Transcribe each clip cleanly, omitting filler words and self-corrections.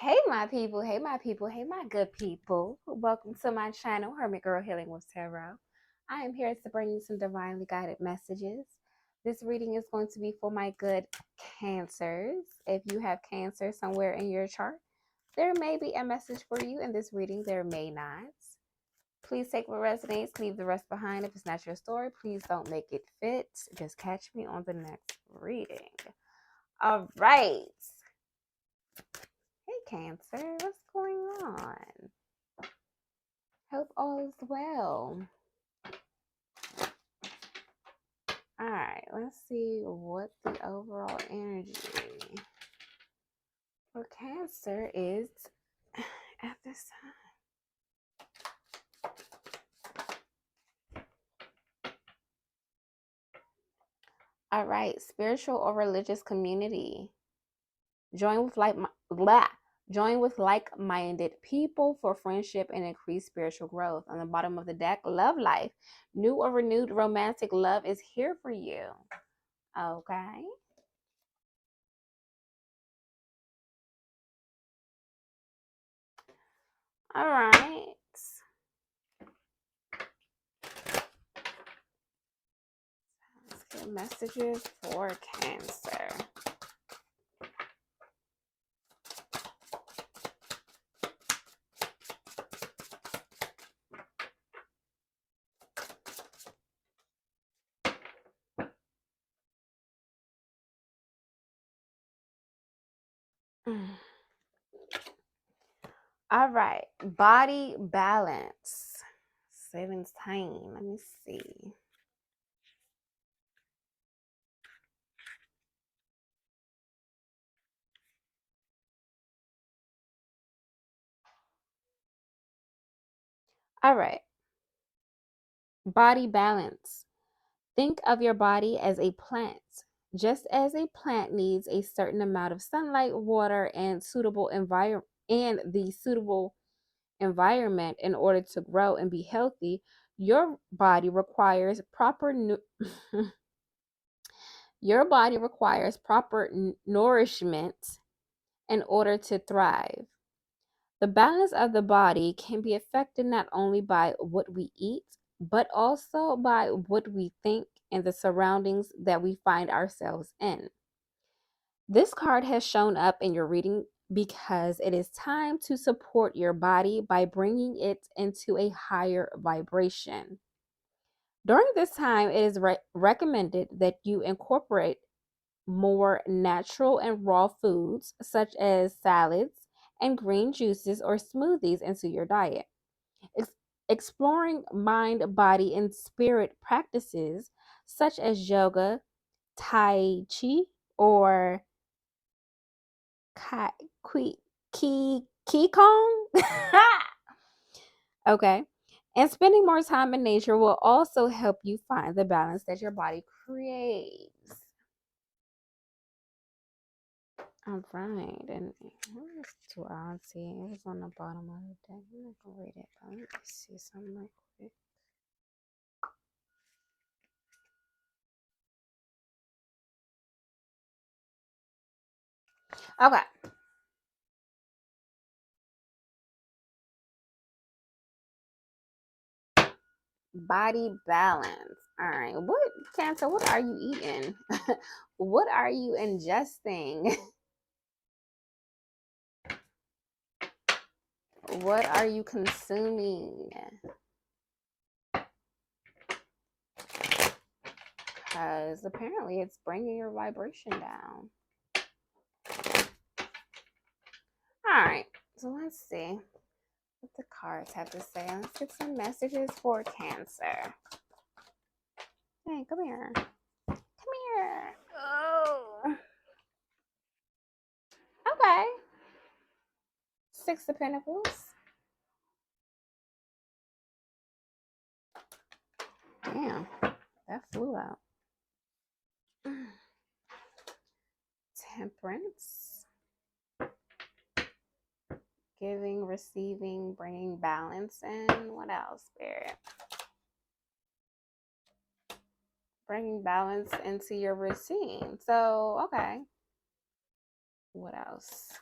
Hey my people, hey my people, hey my good people. Welcome to my channel, Hermitgirlhealing with Tarot. I am here to bring you some divinely guided messages. This reading is going to be for my good Cancers. If you have Cancer somewhere in your chart, there may be a message for you in this reading, there may not. Please take what resonates, leave the rest behind. If it's not your story, please don't make it fit. Just catch me on the next reading. All right. Hey Cancer, what's going on? Hope all is well. Alright, let's see what the overall energy for Cancer is at this time. Alright, spiritual or religious community. Join with like-minded people for friendship and increased spiritual growth. On the bottom of the deck, love life. New or renewed romantic love is here for you. Okay. All right. Let's get messages for Cancer. All right, body balance. Savings time. Let me see. All right, body balance. Think of your body as a plant. Just as a plant needs a certain amount of sunlight, water, and the suitable environment in order to grow and be healthy, your body requires proper nourishment in order to thrive. The balance of the body can be affected not only by what we eat, but also by what we think and the surroundings that we find ourselves in. This card has shown up in your reading because it is time to support your body by bringing it into a higher vibration. During this time, it is recommended that you incorporate more natural and raw foods such as salads and green juices or smoothies into your diet. Ex- Exploring mind, body, and spirit practices such as yoga, tai chi, or kai, qigong. Okay. And spending more time in nature will also help you find the balance that your body craves. All right, and where's duality? It was on the bottom of the deck. I'm not gonna read it, but let me see something real quick. Okay. Body balance. All right. What Cancer? What are you eating? What are you ingesting? What are you consuming? Because apparently it's bringing your vibration down. All right. So let's see what the cards have to say. Let's get some messages for Cancer. Hey, come here. Come here. Oh. Okay. Six of Pentacles. Damn, that flew out. Temperance. Giving, receiving, bringing balance in. What else, Spirit? Bringing balance into your routine. So, okay. What else?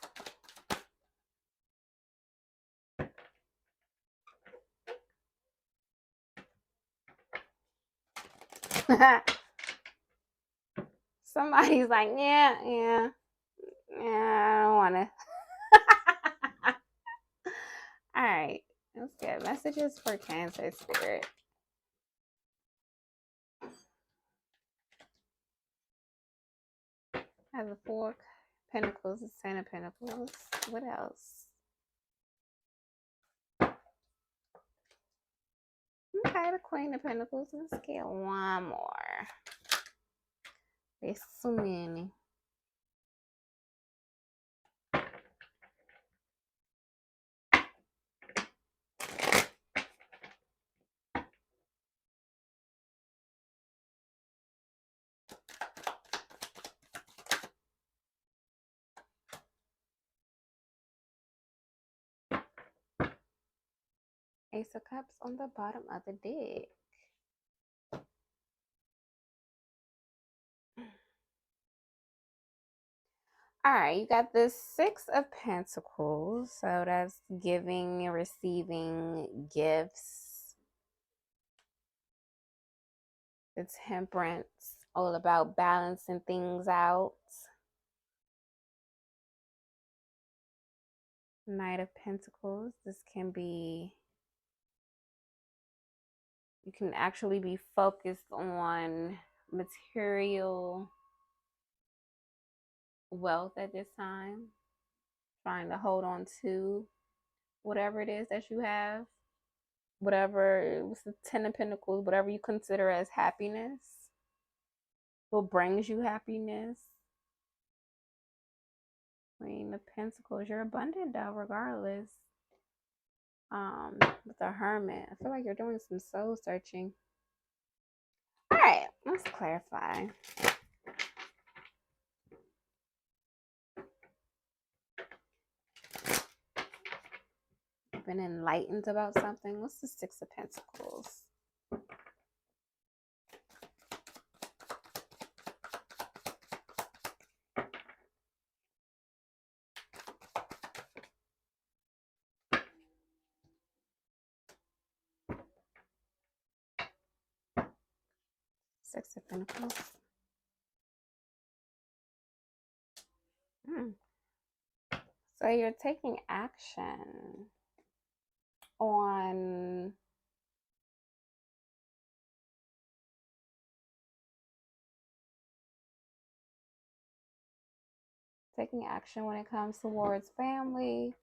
Somebody's like, yeah, I don't want to. All right, let's get messages for Cancer Spirit. Has a 4 Pentacles, a 10 of Pentacles. What else? Okay, the Queen of Pentacles. Let's get one more. There's so many. Ace of Cups on the bottom of the deck. All right, you got the 6 of Pentacles. So that's giving and receiving gifts. The Temperance, all about balancing things out. Knight of Pentacles. This can be, you can actually be focused on material wealth at this time, trying to hold on to whatever it is that you have, whatever was the 10 of Pentacles, whatever you consider as happiness, what brings you happiness. Queen of Pentacles, you're abundant though, regardless. With the Hermit, I feel like you're doing some soul searching. All right, let's clarify. Been enlightened about something. What's the 6 of Pentacles? Six of Pentacles. So you're taking action on when it comes towards family.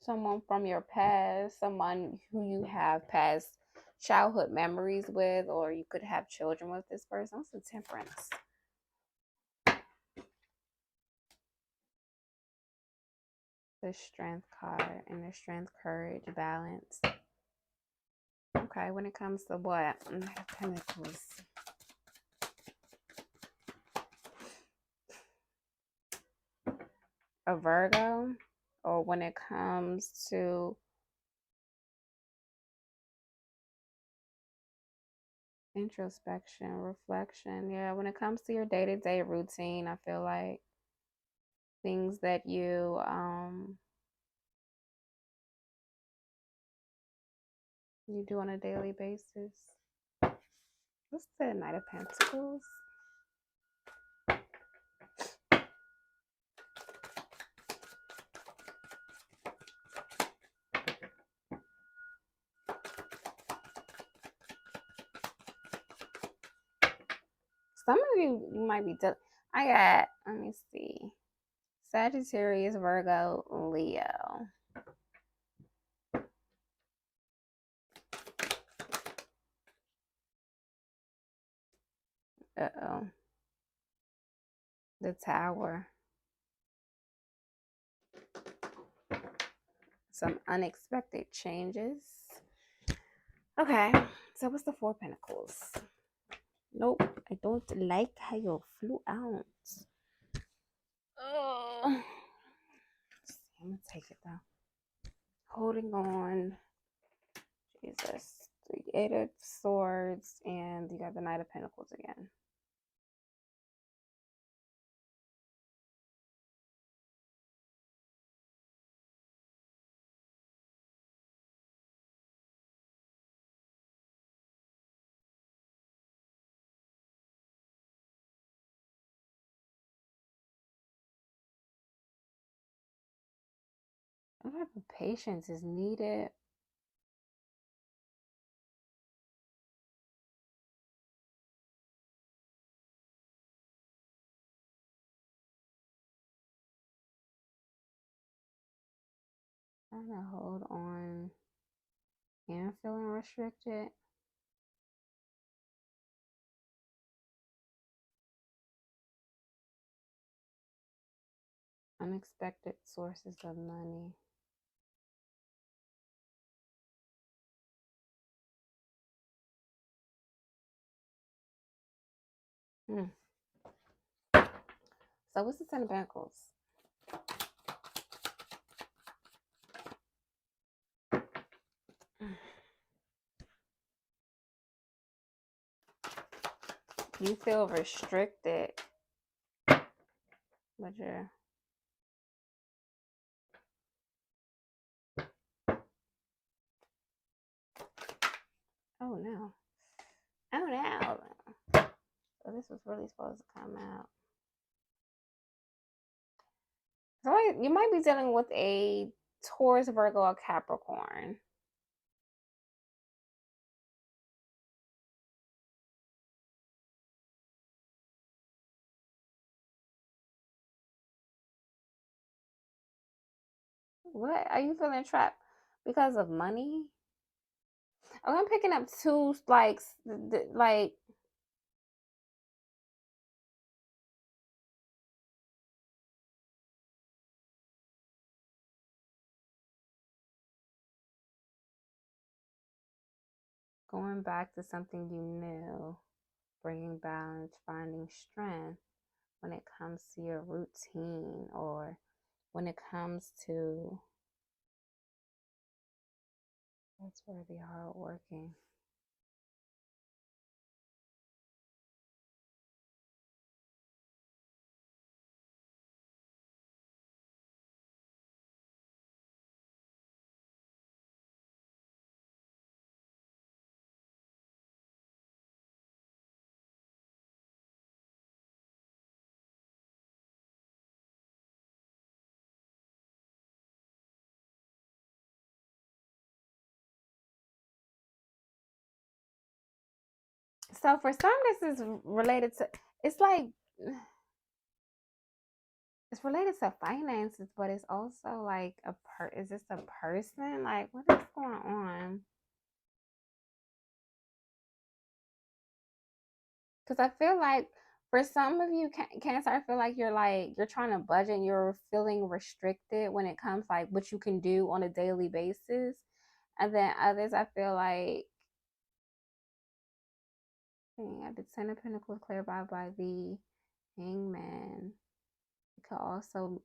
Someone from your past, someone who you have past childhood memories with, or you could have children with this person. What's the Temperance? The Strength card and the Strength, courage, balance. Okay, when it comes to what? Pentacles. A Virgo, or when it comes to introspection, reflection. Yeah, when it comes to your day-to-day routine, I feel like things that you do on a daily basis. What's the Knight of Pentacles? Some of you might be I got, let me see, Sagittarius, Virgo, Leo. Uh-oh. The Tower. Some unexpected changes. Okay, so what's the 4 of Pentacles? Nope, I don't like how you flew out. Oh, I'm gonna take it though. Holding on. Jesus. The 8 of Swords, and you got the Knight of Pentacles again. What type of patience is needed? Trying to hold on and feeling restricted. Unexpected sources of money. Hmm. So what's the Ten of Pentacles? You feel restricted, but you're oh no. Oh no. So this was really supposed to come out. So you might be dealing with a Taurus, Virgo, or Capricorn. What? Are you feeling trapped because of money? Oh, I'm picking up two, like going back to something you knew, bringing balance, finding strength when it comes to your routine or when it comes to that's really hard working. So for some, this is related to it's like it's related to finances, but it's also like is this a person? Like what is going on? Because I feel like for some of you, Cancer, I feel like you're trying to budget and you're feeling restricted when it comes like what you can do on a daily basis. And then others, I feel like the Ten of Pentacles clarified by the Hangman. It could also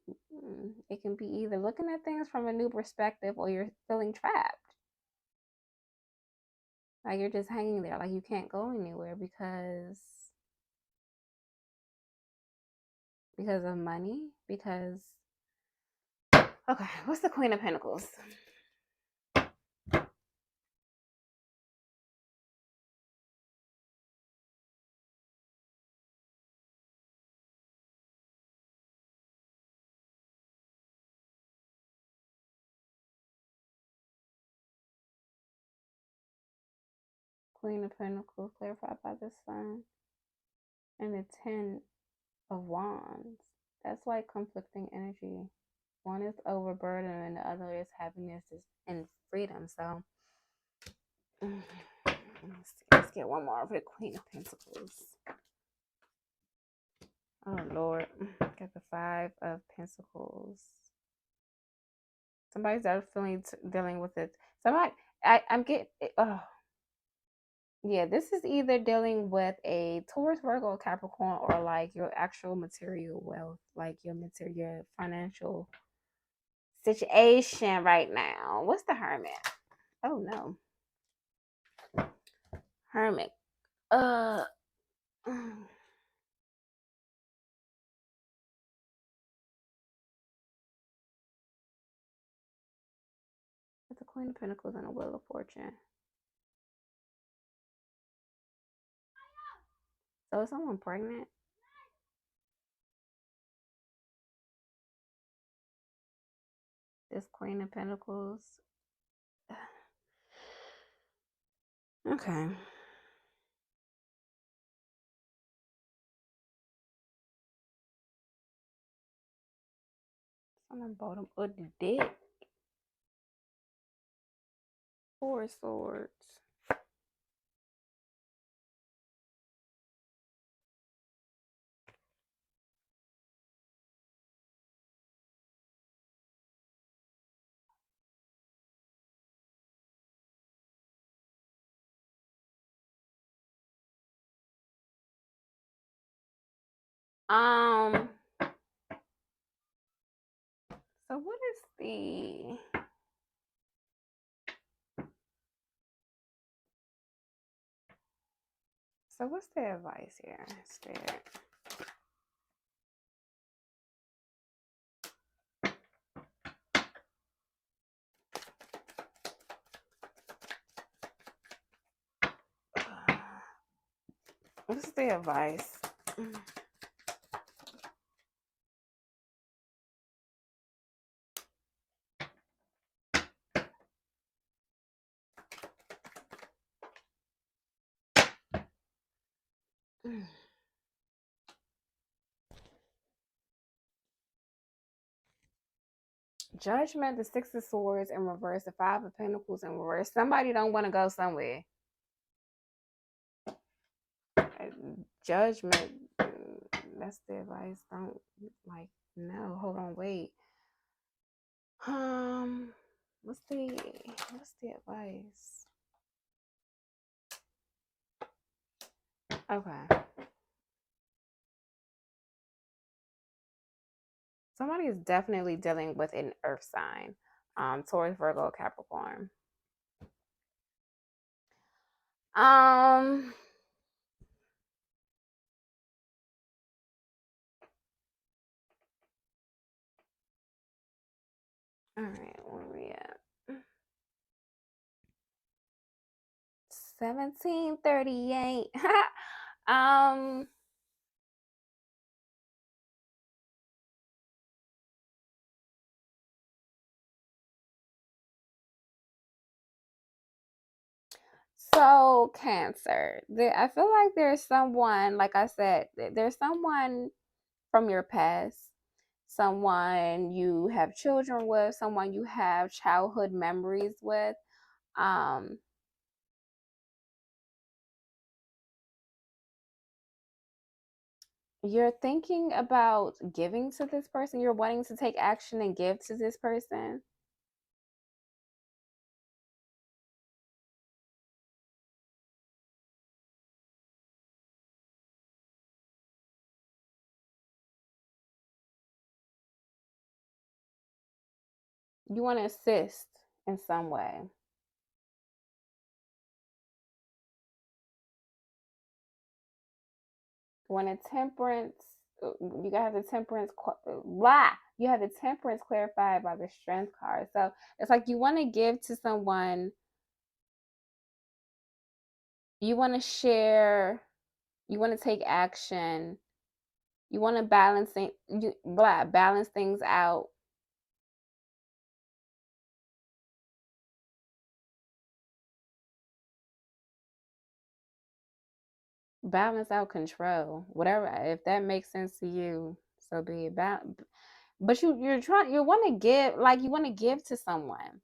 it can be either looking at things from a new perspective or you're feeling trapped. Like you're just hanging there, like you can't go anywhere because of money. Because okay, what's the Queen of Pentacles? Queen of Pentacles clarified by the Sun, and the Ten of Wands. That's like conflicting energy. One is overburden, and the other is happiness and freedom. So, let's get one more for the Queen of Pentacles. Oh Lord, got the Five of Pentacles. Somebody's dealing with it. I'm getting. Oh, yeah, this is either dealing with a Taurus, Virgo, Capricorn, or like your actual material wealth, like your financial situation right now. What's the Hermit? Oh no, Hermit. Uh, with the Queen of Pentacles and the Wheel of Fortune. So is someone pregnant? This Queen of Pentacles. Okay. On the bottom of the deck. Four Swords. Um, so what is the what's the advice here? Spirit. What's the advice? Judgment, the Six of Swords in reverse, the Five of Pentacles in reverse. Somebody don't want to go somewhere. Judgment, that's the advice. Don't, like, no, hold on, wait. What's the advice? Okay. Somebody is definitely dealing with an earth sign. Taurus, Virgo, Capricorn. All right, where we at? 1738. So Cancer, I feel like there's someone, like I said, there's someone from your past, someone you have children with, someone you have childhood memories with. You're thinking about giving to this person. You're wanting to take action and give to this person. You want to assist in some way. When a temperance, you got the temperance, blah, you have the temperance clarified by the strength card. So it's like you want to give to someone, you want to share, you want to take action, you want to balance things out. Balance out control, whatever, if that makes sense to you, so be it. But you want to give, like, you want to give to someone.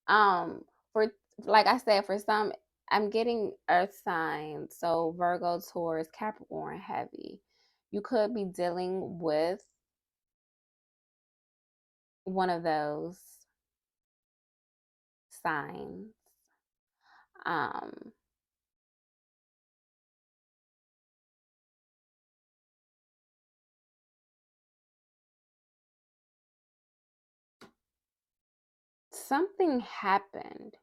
For, like I said, for some, I'm getting earth signs, so Virgo, Taurus, Capricorn heavy. You could be dealing with one of those signs. Something happened.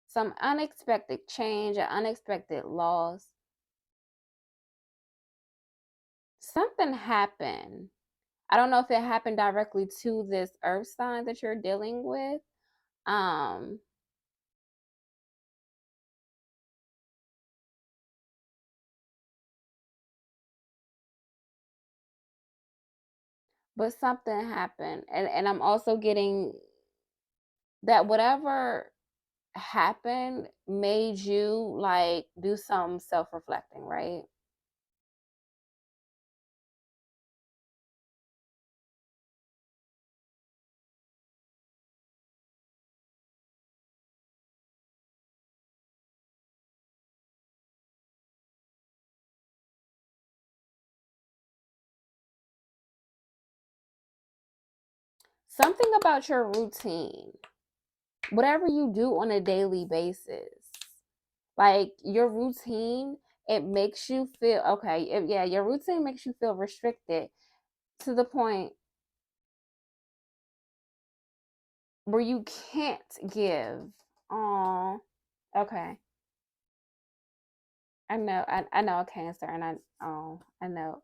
Some unexpected change, an unexpected loss. Something happened. I don't know if it happened directly to this earth sign that you're dealing with. but something happened. And I'm also getting that whatever happened made you like do some self-reflecting, right? Something about your routine, whatever you do on a daily basis, like your routine, it makes you feel okay. Yeah, your routine makes you feel restricted to the point where you can't give. Oh, okay. I know a Cancer, and I know.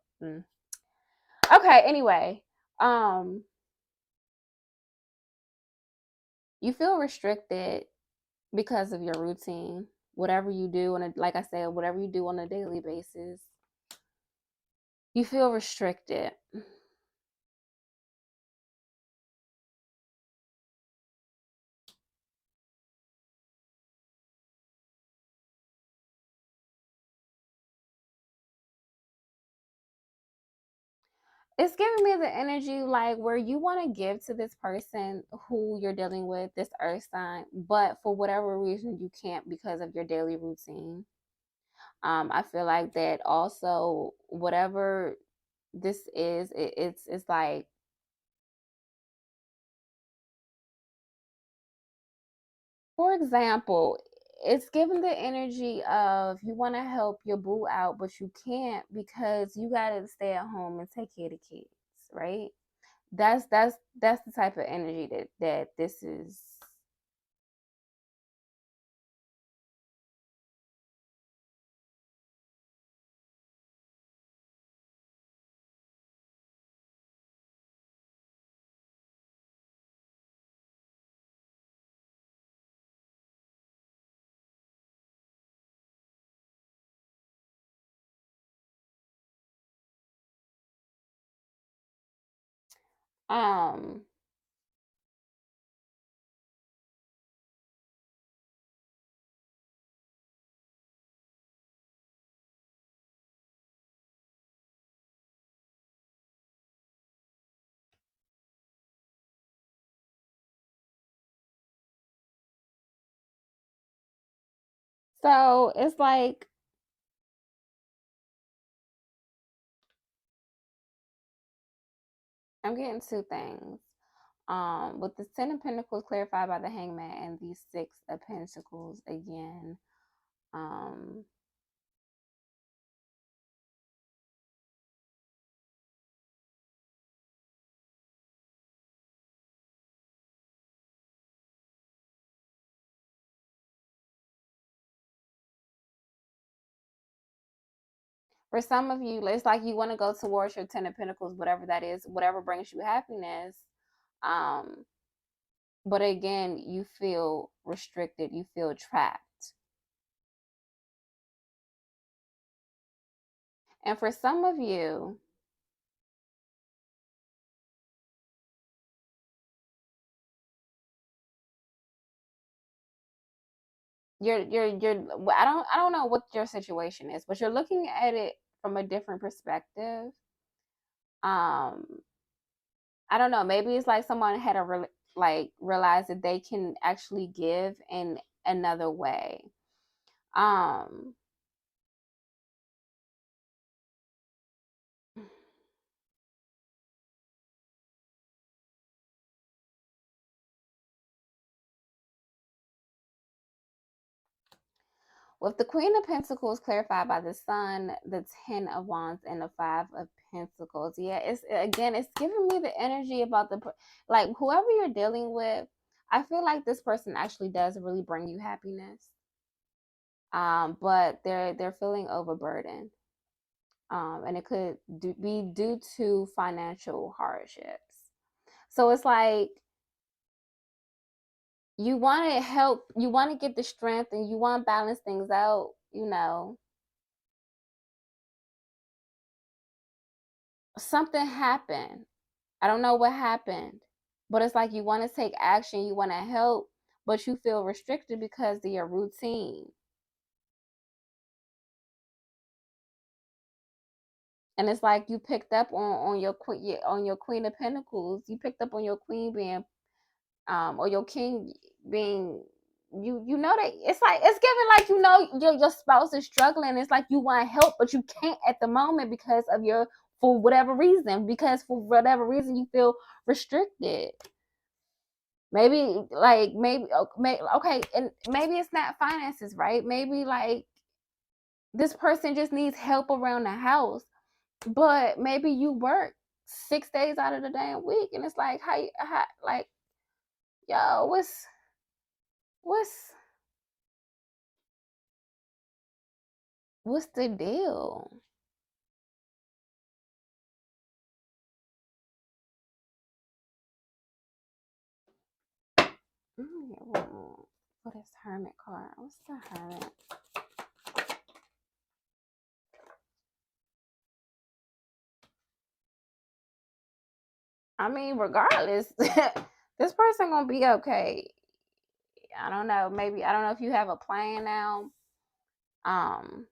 Okay. Anyway, um, you feel restricted because of your routine. Whatever you do like I said, whatever you do on a daily basis, you feel restricted. It's giving me the energy like where you want to give to this person who you're dealing with, this earth sign, but for whatever reason you can't because of your daily routine. I feel like that also whatever this is, it's like, for example, it's giving the energy of you want to help your boo out, but you can't because you gotta stay at home and take care of the kids, right? That's the type of energy that this is. Um, so it's like I'm getting two things. With the Ten of Pentacles clarified by the Hangman and the Six of Pentacles again. Um, for some of you, it's like you want to go towards your Ten of Pentacles, whatever that is, whatever brings you happiness. Um, but again, you feel restricted, you feel trapped. And for some of you, you're I don't know what your situation is, but you're looking at it from a different perspective. Um, I don't know, maybe it's like someone had a like realize that they can actually give in another way. Um, with the Queen of Pentacles clarified by the Sun, the Ten of Wands, and the Five of Pentacles. Yeah, it's again, it's giving me the energy about the like whoever you're dealing with. I feel like this person actually does really bring you happiness. But they're feeling overburdened. And it could be due to financial hardships. So it's like you want to help, you want to get the strength, and you want to balance things out. Something happened. I don't know what happened, but it's like you want to take action, you want to help, but you feel restricted because of your routine. And it's like you picked up on your Queen of Pentacles. You picked up on your queen being or your king being, you know that it's like it's giving like, you know, your spouse is struggling. It's like you want help, but you can't at the moment because of your, for whatever reason, because for whatever reason you feel restricted. Maybe like okay, and maybe it's not finances, right? Maybe like this person just needs help around the house, but maybe you work 6 days out of the damn week, and it's like how like, yo, what's what's the deal? For this hermit card, what's the hermit? I mean, regardless, this person gonna be okay. I don't know. Maybe I don't know if you have a plan now. Um,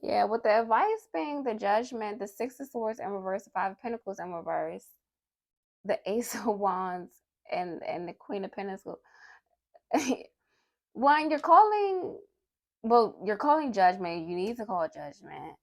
yeah, with the advice being the Judgment, the Six of Swords in reverse, the Five of Pentacles in reverse, the Ace of Wands, and the Queen of Pentacles. One, you're calling. Well, you're calling judgment. You need to call judgment.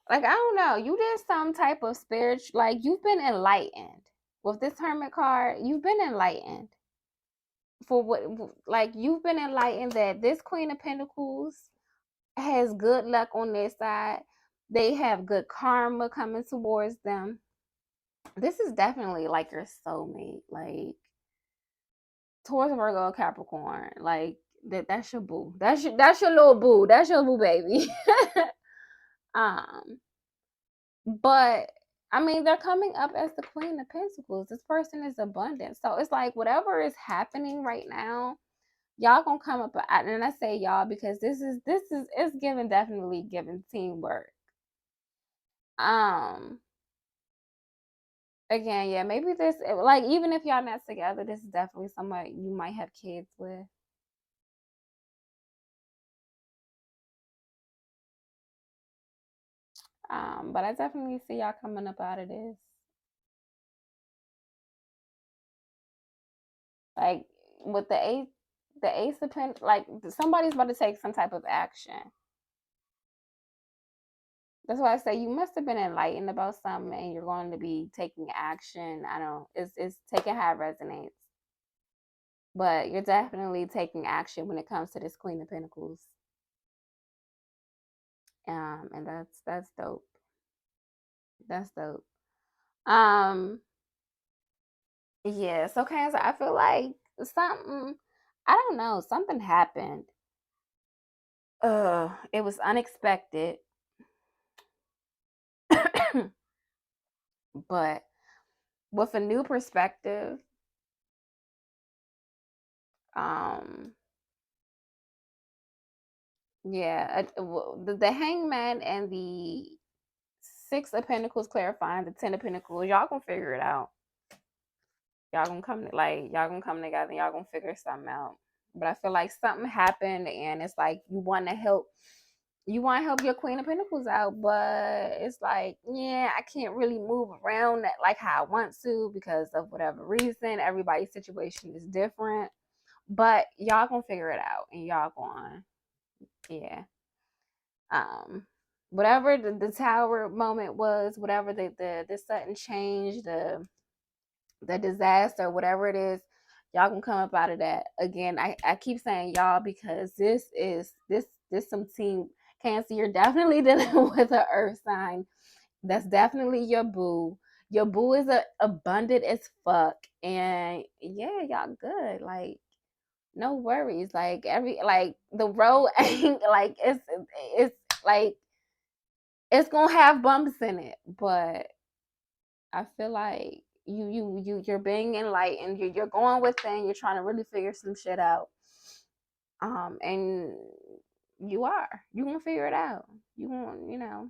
Like, I don't know. You did some type of spiritual, like, you've been enlightened. With this Hermit card, you've been enlightened. For what, like, you've been enlightened that this Queen of Pentacles has good luck on their side. They have good karma coming towards them. This is definitely like your soulmate. Like, Taurus, Virgo, Capricorn. Like, that's your boo. That's your little boo. That's your boo baby. um, but I mean, they're coming up as the Queen of Pentacles. This person is abundant. So it's like whatever is happening right now, y'all gonna come up. And I say y'all because this is it's giving, definitely giving teamwork. Um, again, yeah, maybe this, like, even if y'all not together, this is definitely somebody you might have kids with. But I definitely see y'all coming up out of this. Like with the ace of pen, like somebody's about to take some type of action. That's why I say you must have been enlightened about something, and you're going to be taking action. I don't. It's taking high resonance, but you're definitely taking action when it comes to this Queen of Pentacles. And that's dope. That's dope. Um, yeah. So Cancer, I feel like something. I don't know. Something happened. It was unexpected, but with a new perspective, um, yeah, the Hangman and the Six of Pentacles clarifying, the Ten of Pentacles, y'all gonna figure it out. Y'all gonna come, like, y'all gonna come together and y'all gonna figure something out. But I feel like something happened, and it's like you want to help. You want to help your Queen of Pentacles out, but it's like, yeah, I can't really move around that like how I want to because of whatever reason. Everybody's situation is different, but y'all gonna figure it out, and y'all going, yeah. Um, whatever the tower moment was, whatever the sudden change, the disaster, whatever it is, y'all can come up out of that. Again, I keep saying y'all because this some team. Cancer, you're definitely dealing with an earth sign. That's definitely your boo. Your boo is abundant as fuck, and yeah, y'all good. Like, no worries. Like the road ain't like it's like it's gonna have bumps in it, but I feel like you're being enlightened. You're going within. You're trying to really figure some shit out. And you gonna figure it out. You gonna,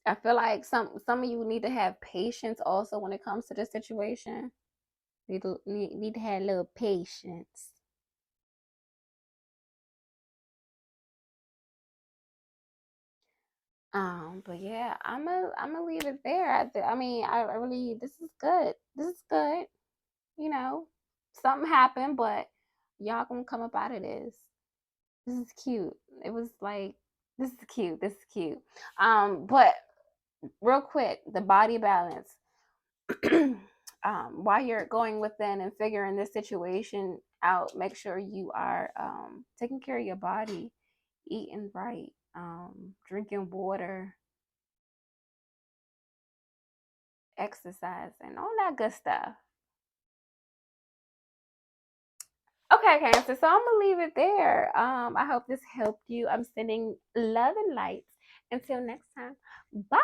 I feel like some of you need to have patience also when it comes to this situation. Need to have a little patience. But yeah, I'm gonna leave it there. I mean, I really, this is good. This is good. You know, something happened, but y'all gonna come up out of this. This is cute. It was like, this is cute. This is cute. But real quick, the body balance. While you're going within and figuring this situation out, make sure you are taking care of your body, eating right, drinking water, exercising, all that good stuff. Okay, Cancer. So I'm gonna leave it there. I hope this helped you. I'm sending love and light. Until next time. Bye.